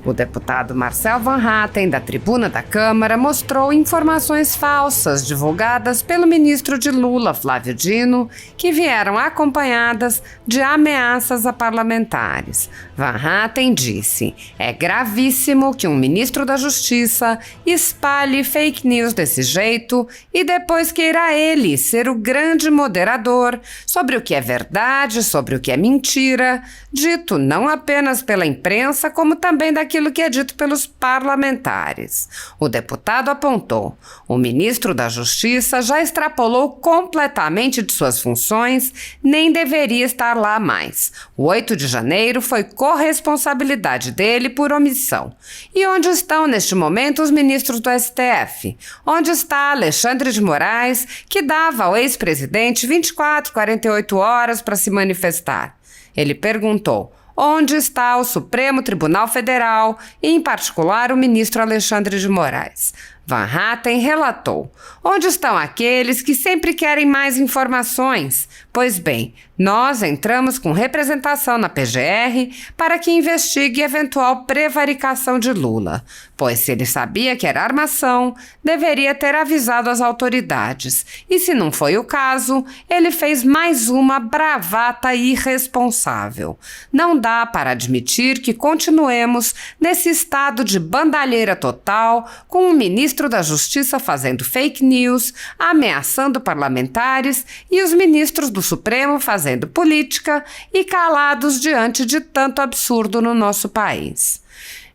O deputado Marcel Van Hatten, da tribuna da Câmara, mostrou informações falsas divulgadas pelo ministro de Lula, Flávio Dino, que vieram acompanhadas de ameaças a parlamentares. Van Hatten disse: é gravíssimo que um ministro da Justiça espalhe fake news desse jeito e depois queira ele ser o grande moderador sobre o que é verdade, sobre o que é mentira, dito não apenas pela imprensa, como também daquilo que é dito pelos parlamentares. O deputado apontou: o ministro da Justiça já extrapolou completamente de suas funções, nem deveria estar lá mais. O 8 de janeiro foi corresponsabilidade dele por omissão. E onde estão neste momento os ministros do STF? Onde está Alexandre de Moraes, que dava ao ex-presidente 24, 48 horas para se manifestar? Ele perguntou: onde está o Supremo Tribunal Federal, e em particular o ministro Alexandre de Moraes? Van Hatten relatou: onde estão aqueles que sempre querem mais informações? Pois bem, nós entramos com representação na PGR para que investigue eventual prevaricação de Lula, pois se ele sabia que era armação, deveria ter avisado as autoridades. E se não foi o caso, ele fez mais uma bravata irresponsável. Não dá para admitir que continuemos nesse estado de bandalheira total, com o ministro da Justiça fazendo fake news, ameaçando parlamentares, e os ministros do Supremo fazendo política e calados diante de tanto absurdo no nosso país.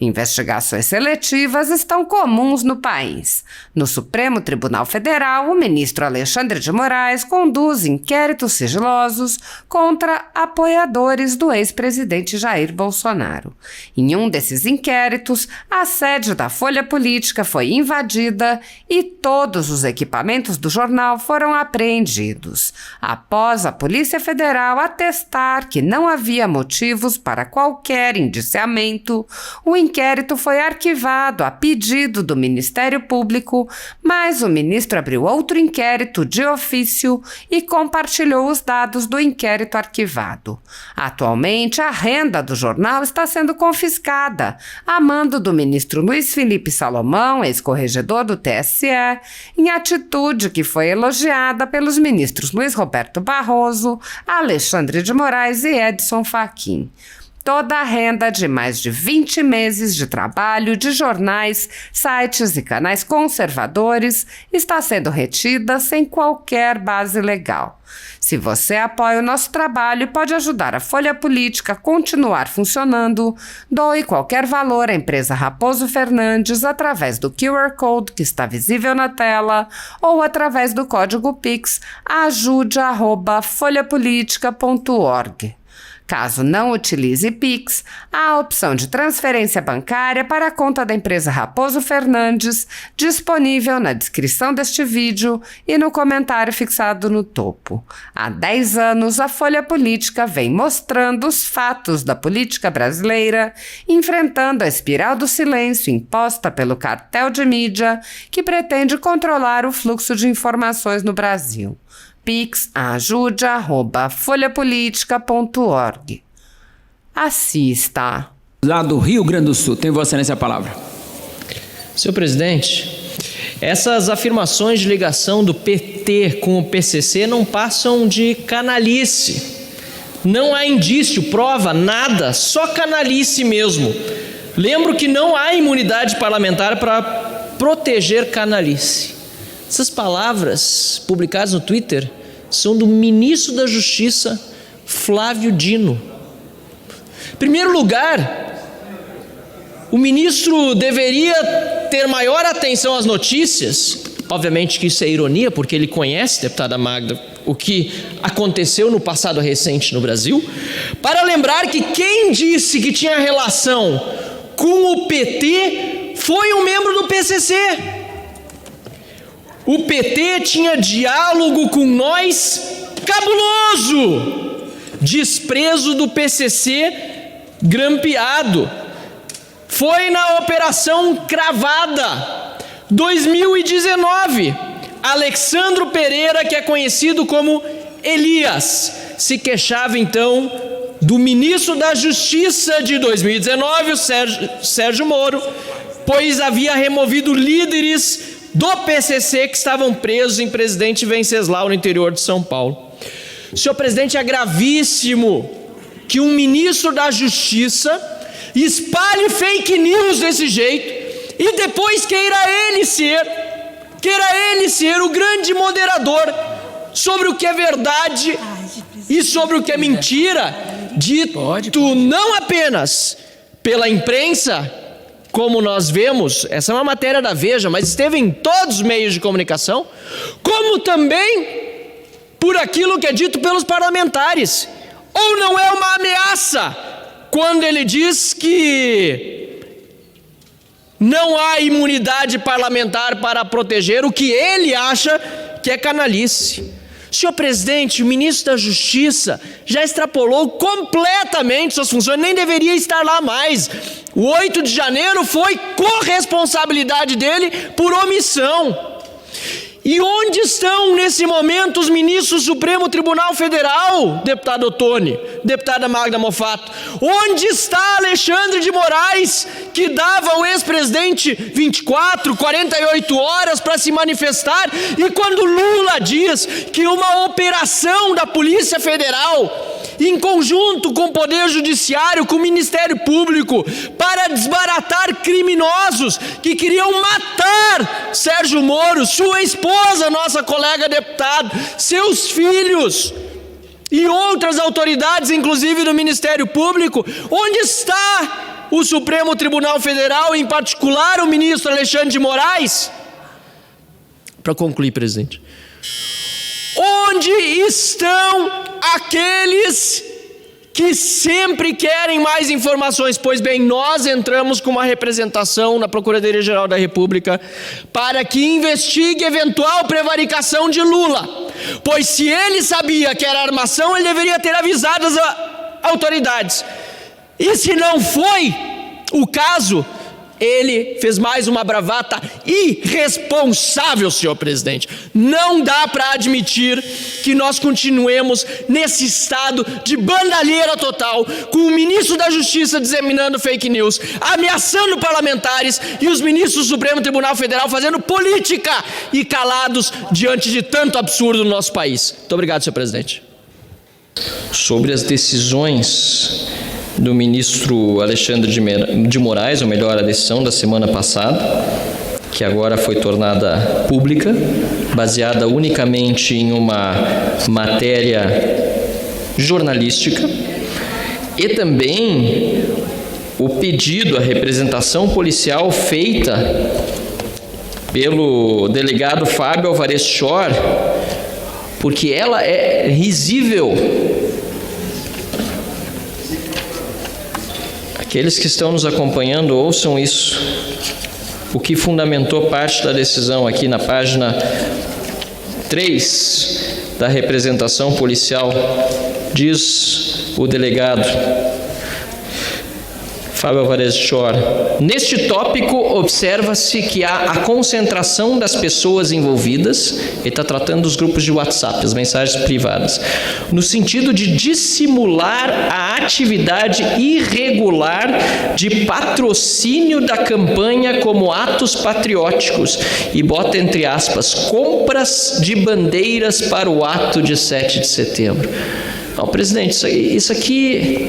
Investigações seletivas estão comuns no país. No Supremo Tribunal Federal, o ministro Alexandre de Moraes conduz inquéritos sigilosos contra apoiadores do ex-presidente Jair Bolsonaro. Em um desses inquéritos, a sede da Folha Política foi invadida e todos os equipamentos do jornal foram apreendidos. Após a Polícia Federal atestar que não havia motivos para qualquer indiciamento, o inquérito foi arquivado a pedido do Ministério Público, mas o ministro abriu outro inquérito de ofício e compartilhou os dados do inquérito arquivado. Atualmente, a renda do jornal está sendo confiscada, a mando do ministro Luiz Felipe Salomão, ex-corregedor do TSE, em atitude que foi elogiada pelos ministros Luiz Roberto Barroso, Alexandre de Moraes e Edson Fachin. Toda a renda de mais de 20 meses de trabalho de jornais, sites e canais conservadores está sendo retida sem qualquer base legal. Se você apoia o nosso trabalho e pode ajudar a Folha Política a continuar funcionando, doe qualquer valor à empresa Raposo Fernandes através do QR Code que está visível na tela ou através do código Pix ajude@folhapolitica.org. Caso não utilize Pix, há a opção de transferência bancária para a conta da empresa Raposo Fernandes, disponível na descrição deste vídeo e no comentário fixado no topo. Há 10 anos, a Folha Política vem mostrando os fatos da política brasileira, enfrentando a espiral do silêncio imposta pelo cartel de mídia que pretende controlar o fluxo de informações no Brasil. Pix ajude@folhapolitica.org. Assista. Lá do Rio Grande do Sul, tem Vossa Excelência a palavra. Senhor presidente, essas afirmações de ligação do PT com o PCC não passam de canalice. Não há indício, prova, nada, só canalice mesmo. Lembro que não há imunidade parlamentar para proteger canalice. Essas palavras publicadas no Twitter são do ministro da Justiça, Flávio Dino. Em primeiro lugar, o ministro deveria ter maior atenção às notícias. Obviamente que isso é ironia, porque ele conhece, deputada Magda, o que aconteceu no passado recente no Brasil, para lembrar que quem disse que tinha relação com o PT foi um membro do PCC. O PT tinha diálogo com nós cabuloso, desprezo do PCC grampeado. Foi na Operação Cravada, 2019. Alexandro Pereira, que é conhecido como Elias, se queixava então do ministro da Justiça de 2019, o Sérgio Moro, pois havia removido líderes do PCC que estavam presos em Presidente Venceslau, no interior de São Paulo. Senhor presidente, é gravíssimo que um ministro da Justiça espalhe fake news desse jeito e depois queira ele ser o grande moderador sobre o que é verdade e sobre o que é mentira, dito não apenas pela imprensa, como nós vemos, essa é uma matéria da Veja, mas esteve em todos os meios de comunicação, como também por aquilo que é dito pelos parlamentares. Ou não é uma ameaça quando ele diz que não há imunidade parlamentar para proteger o que ele acha que é canalice? Senhor presidente, o ministro da Justiça já extrapolou completamente suas funções, nem deveria estar lá mais. O 8 de janeiro foi corresponsabilidade dele por omissão. E onde estão nesse momento os ministros do Supremo Tribunal Federal, deputado Ottoni, deputada Magda Mofato? Onde está Alexandre de Moraes, que dava ao ex-presidente 24, 48 horas para se manifestar? E quando Lula diz que uma operação da Polícia Federal, em conjunto com o Poder Judiciário, com o Ministério Público, para desbaratar criminosos que queriam matar Sérgio Moro, sua esposa, nossa colega deputada, seus filhos e outras autoridades, inclusive do Ministério Público. Onde está o Supremo Tribunal Federal, em particular o ministro Alexandre de Moraes? Para concluir, presidente, onde estão aqueles que sempre querem mais informações? Pois bem, nós entramos com uma representação na Procuradoria-Geral da República para que investigue eventual prevaricação de Lula, pois se ele sabia que era armação, ele deveria ter avisado as autoridades, e se não foi o caso, ele fez mais uma bravata irresponsável, senhor presidente. Não dá para admitir que nós continuemos nesse estado de bandalheira total, com o ministro da Justiça disseminando fake news, ameaçando parlamentares, e os ministros do Supremo Tribunal Federal fazendo política e calados diante de tanto absurdo no nosso país. Muito obrigado, senhor presidente. Sobre as decisões do ministro Alexandre de Moraes, ou melhor, a decisão da semana passada, que agora foi tornada pública, baseada unicamente em uma matéria jornalística, e também o pedido, a representação policial feita pelo delegado Fábio Alvarez Chor, porque ela é risível. Aqueles que estão nos acompanhando, ouçam isso. O que fundamentou parte da decisão aqui na página 3 da representação policial, diz o delegado Fábio Alvarez Chor: neste tópico, observa-se que há a concentração das pessoas envolvidas, ele está tratando dos grupos de WhatsApp, as mensagens privadas, no sentido de dissimular a atividade irregular de patrocínio da campanha como atos patrióticos, e bota entre aspas, compras de bandeiras para o ato de 7 de setembro. Não, presidente, isso aqui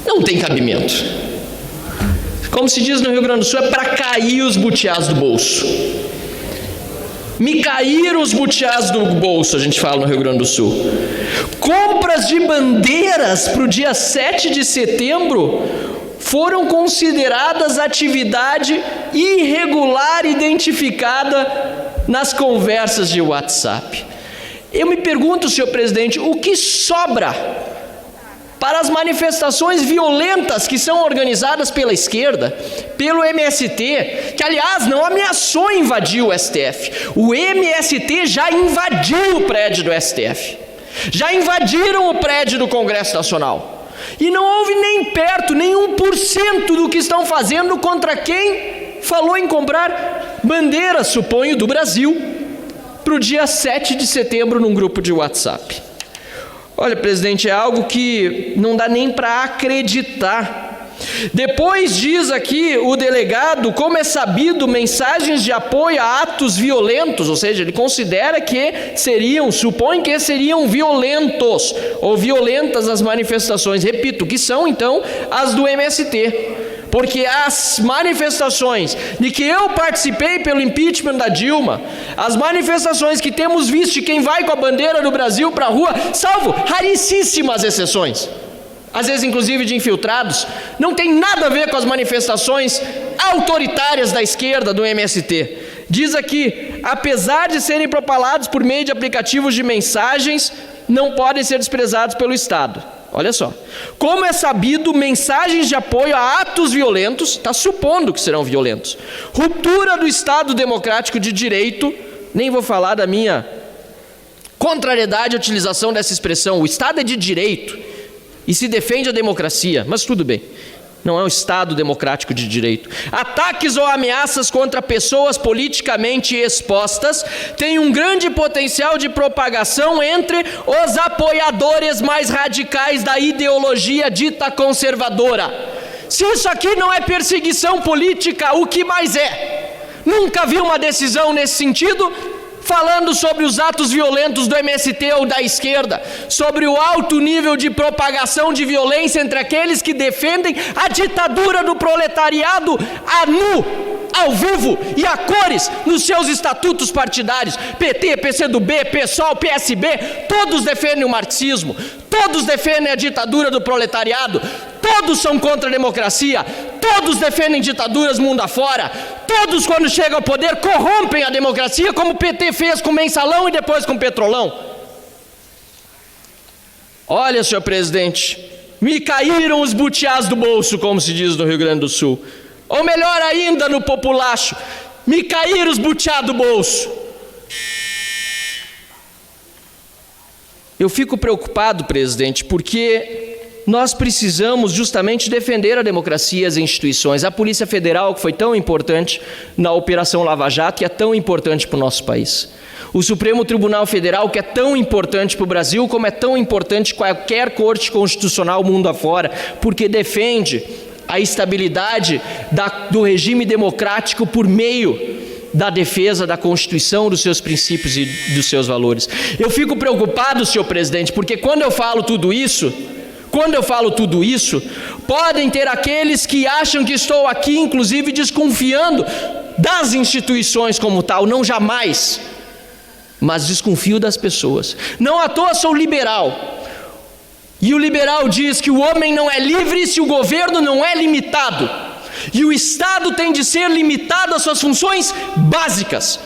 não tem cabimento. Como se diz no Rio Grande do Sul, é para cair os butiás do bolso. Me caíram os butiás do bolso, a gente fala no Rio Grande do Sul. Compras de bandeiras para o dia 7 de setembro foram consideradas atividade irregular identificada nas conversas de WhatsApp. Eu me pergunto, senhor presidente, o que sobra para as manifestações violentas que são organizadas pela esquerda, pelo MST, que aliás não ameaçou invadir o STF. O MST já invadiu o prédio do STF, já invadiram o prédio do Congresso Nacional, e não houve nem perto, nem 1% do que estão fazendo contra quem falou em comprar bandeiras, suponho, do Brasil, para o dia 7 de setembro num grupo de WhatsApp. Olha, presidente, é algo que não dá nem para acreditar. Depois diz aqui o delegado, como é sabido, mensagens de apoio a atos violentos, ou seja, ele considera que supõe que seriam violentos ou violentas as manifestações, repito, que são então as do MST. Porque as manifestações de que eu participei pelo impeachment da Dilma, as manifestações que temos visto de quem vai com a bandeira do Brasil para a rua, salvo raríssimas exceções, às vezes inclusive de infiltrados, não tem nada a ver com as manifestações autoritárias da esquerda do MST. Diz aqui, apesar de serem propalados por meio de aplicativos de mensagens, não podem ser desprezados pelo Estado. Olha só, como é sabido, mensagens de apoio a atos violentos, está supondo que serão violentos, ruptura do Estado democrático de direito, nem vou falar da minha contrariedade à utilização dessa expressão, o Estado é de direito e se defende a democracia, mas tudo bem, não é um Estado democrático de direito. Ataques ou ameaças contra pessoas politicamente expostas têm um grande potencial de propagação entre os apoiadores mais radicais da ideologia dita conservadora. Se isso aqui não é perseguição política, o que mais é? Nunca vi uma decisão nesse sentido falando sobre os atos violentos do MST ou da esquerda, sobre o alto nível de propagação de violência entre aqueles que defendem a ditadura do proletariado a nu, ao vivo e a cores nos seus estatutos partidários. PT, PCdoB, PSOL, PSB, todos defendem o marxismo, todos defendem a ditadura do proletariado, todos são contra a democracia, todos defendem ditaduras mundo afora, todos quando chegam ao poder corrompem a democracia, como o PT fez com o Mensalão e depois com o Petrolão. Olha, senhor presidente, me caíram os butiás do bolso, como se diz no Rio Grande do Sul. Ou melhor ainda, no populacho, me caíram os butiás do bolso. Eu fico preocupado, presidente, porque nós precisamos justamente defender a democracia e as instituições. A Polícia Federal, que foi tão importante na Operação Lava Jato, que é tão importante para o nosso país. O Supremo Tribunal Federal, que é tão importante para o Brasil, como é tão importante qualquer corte constitucional mundo afora, porque defende a estabilidade do regime democrático por meio da defesa da Constituição, dos seus princípios e dos seus valores. Eu fico preocupado, senhor presidente, porque quando eu falo tudo isso, podem ter aqueles que acham que estou aqui, inclusive, desconfiando das instituições como tal, não jamais, mas desconfio das pessoas. Não à toa sou liberal, e o liberal diz que o homem não é livre se o governo não é limitado, e o Estado tem de ser limitado às suas funções básicas.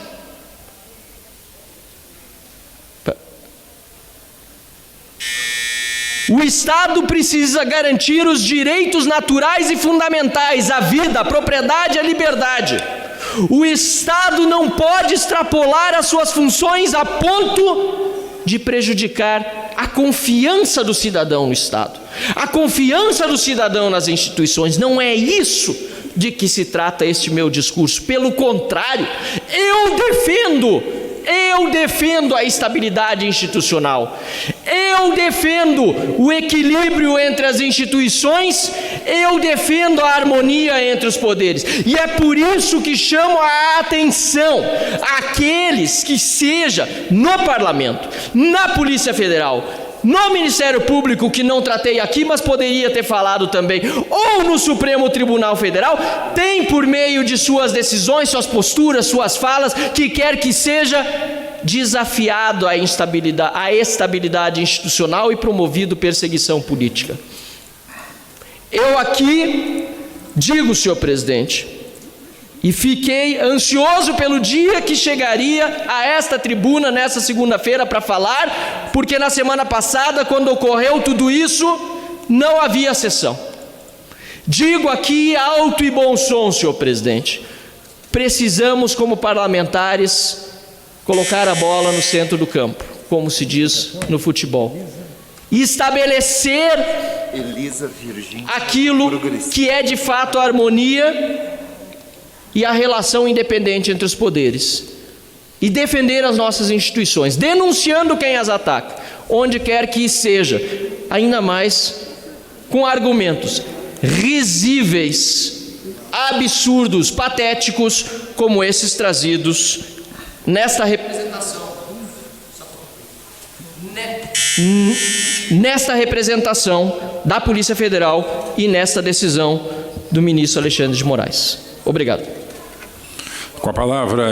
O Estado precisa garantir os direitos naturais e fundamentais, a vida, a propriedade e a liberdade. O Estado não pode extrapolar as suas funções a ponto de prejudicar a confiança do cidadão no Estado, a confiança do cidadão nas instituições. Não é isso de que se trata este meu discurso. Pelo contrário, eu defendo a estabilidade institucional, eu defendo o equilíbrio entre as instituições, eu defendo a harmonia entre os poderes, e é por isso que chamo a atenção àqueles que seja no Parlamento, na Polícia Federal, no Ministério Público, que não tratei aqui, mas poderia ter falado também, ou no Supremo Tribunal Federal, tem por meio de suas decisões, suas posturas, suas falas, que quer que seja, desafiado a estabilidade institucional e promovido perseguição política. Eu aqui digo, senhor presidente, e fiquei ansioso pelo dia que chegaria a esta tribuna nessa segunda-feira para falar, porque na semana passada, quando ocorreu tudo isso, não havia sessão. Digo aqui alto e bom som, senhor presidente, precisamos, como parlamentares, colocar a bola no centro do campo, como se diz no futebol, e estabelecer aquilo que é de fato a harmonia e a relação independente entre os poderes, e defender as nossas instituições, denunciando quem as ataca. onde quer que seja, ainda mais com argumentos risíveis, absurdos, patéticos, como esses trazidos nesta representação da Polícia Federal e nesta decisão do ministro Alexandre de Moraes. Obrigado. Com a palavra,